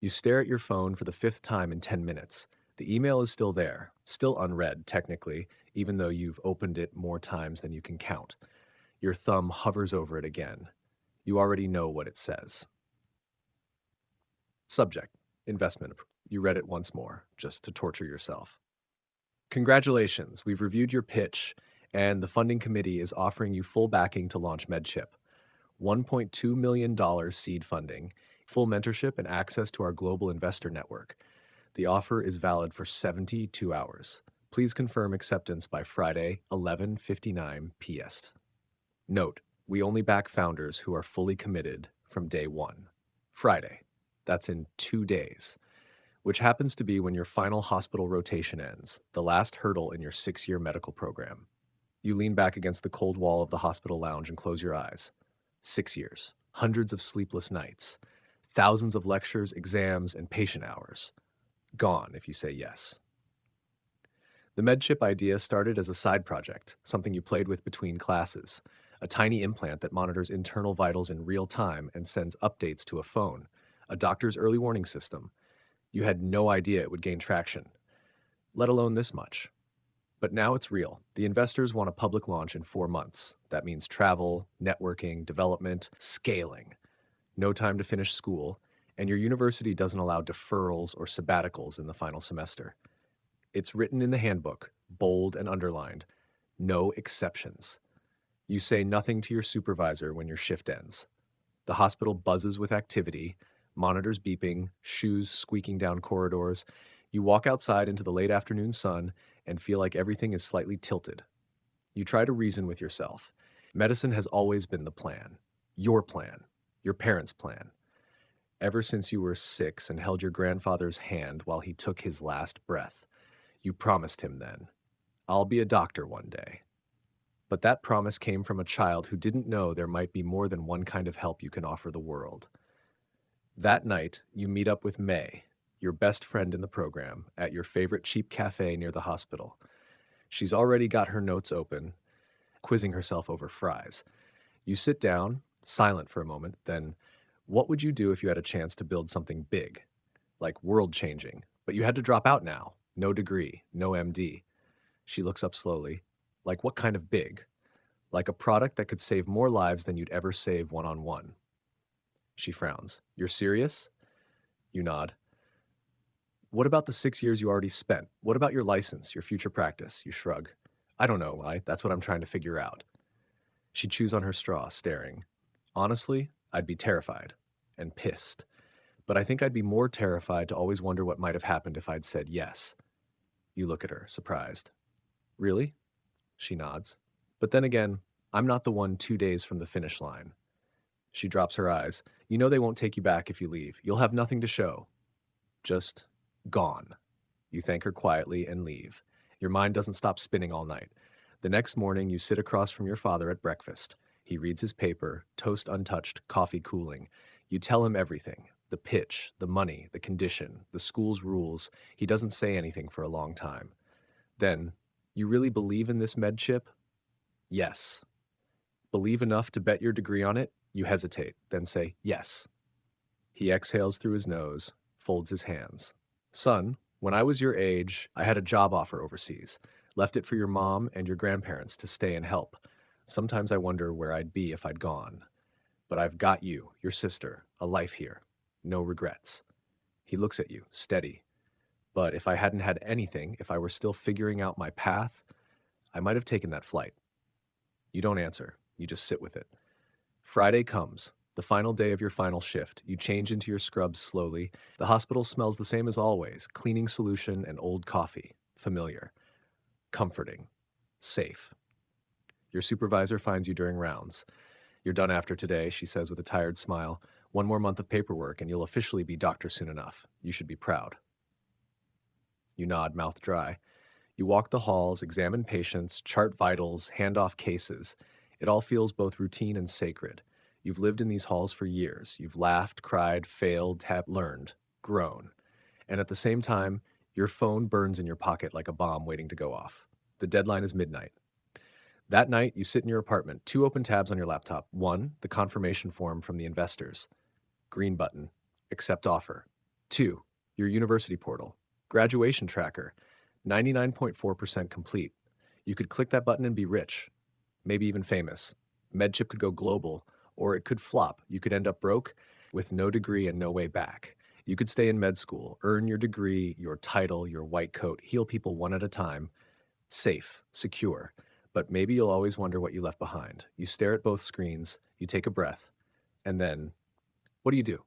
You stare at your phone for the fifth time in 10 minutes. The email is still there, still unread, technically, even though you've opened it more times than you can count. Your thumb hovers over it again. You already know what it says. Subject: investment. You read it once more, just to torture yourself. Congratulations, we've reviewed your pitch, and the funding committee is offering you full backing to launch MedChip. $1.2 million seed funding, full mentorship, and access to our global investor network. The offer is valid for 72 hours. Please confirm acceptance by Friday, 11:59 PS. Note, we only back founders who are fully committed from day one. Friday, that's in 2 days, which happens to be when your final hospital rotation ends, the last hurdle in your 6-year medical program. You lean back against the cold wall of the hospital lounge and close your eyes. 6 years, hundreds of sleepless nights, thousands of lectures, exams, and patient hours. Gone if you say yes. The MedChip idea started as a side project, something you played with between classes, a tiny implant that monitors internal vitals in real time and sends updates to a phone, a doctor's early warning system. You had no idea it would gain traction, let alone this much. But now it's real. The investors want a public launch in 4 months. That means travel, networking, development, scaling. No time to finish school, and your university doesn't allow deferrals or sabbaticals in the final semester. It's written in the handbook, bold and underlined. No exceptions. You say nothing to your supervisor when your shift ends. The hospital buzzes with activity, monitors beeping, shoes squeaking down corridors. You walk outside into the late afternoon sun and feel like everything is slightly tilted. You try to reason with yourself. Medicine has always been the plan. Your plan. Your parents' plan. Ever since you were 6 and held your grandfather's hand while he took his last breath. You promised him then, I'll be a doctor one day. But that promise came from a child who didn't know there might be more than one kind of help you can offer the world. That night, you meet up with May, your best friend in the program, at your favorite cheap cafe near the hospital. She's already got her notes open, quizzing herself over fries. You sit down, silent for a moment, then, what would you do if you had a chance to build something big, like world-changing, but you had to drop out now? No degree, no MD. She looks up slowly. Like what kind of big? Like a product that could save more lives than you'd ever save one-on-one. She frowns. You're serious? You nod. What about the 6 years you already spent? What about your license, your future practice? You shrug. I don't know, that's what I'm trying to figure out. She chews on her straw, staring. Honestly, I'd be terrified and pissed. But I think I'd be more terrified to always wonder what might have happened if I'd said yes. You look at her, surprised. Really? She nods. But then again, I'm not the one 2 days from the finish line. She drops her eyes. You know they won't take you back if you leave. You'll have nothing to show. Just gone. You thank her quietly and leave. Your mind doesn't stop spinning all night. The next morning, you sit across from your father at breakfast. He reads his paper, toast untouched, coffee cooling. You tell him everything. The pitch, the money, the condition, the school's rules. He doesn't say anything for a long time. Then, you really believe in this med chip? Yes. Believe enough to bet your degree on it? You hesitate, then say yes. He exhales through his nose, folds his hands. Son, when I was your age, I had a job offer overseas. Left it for your mom and your grandparents to stay and help. Sometimes I wonder where I'd be if I'd gone. But I've got you, your sister, a life here. No regrets. He looks at you, steady. But if I hadn't had anything, if I were still figuring out my path, I might have taken that flight. You don't answer. You just sit with it. Friday comes, the final day of your final shift. You change into your scrubs slowly. The hospital smells the same as always, cleaning solution and old coffee. Familiar. Comforting. Safe. Your supervisor finds you during rounds. You're done after today, she says with a tired smile. 1 more month of paperwork and you'll officially be doctor soon enough. You should be proud. You nod, mouth dry. You walk the halls, examine patients, chart vitals, hand off cases. It all feels both routine and sacred. You've lived in these halls for years. You've laughed, cried, failed, learned, grown. And at the same time, your phone burns in your pocket like a bomb waiting to go off. The deadline is midnight. That night, you sit in your apartment, 2 open tabs on your laptop. One, the confirmation form from the investors. Green button, accept offer. 2. Your university portal. Graduation tracker. 99.4% complete. You could click that button and be rich, maybe even famous. MedChip could go global, or it could flop. You could end up broke with no degree and no way back. You could stay in med school, earn your degree, your title, your white coat, heal people one at a time, safe, secure. But maybe you'll always wonder what you left behind. You stare at both screens, you take a breath, and then what do you do?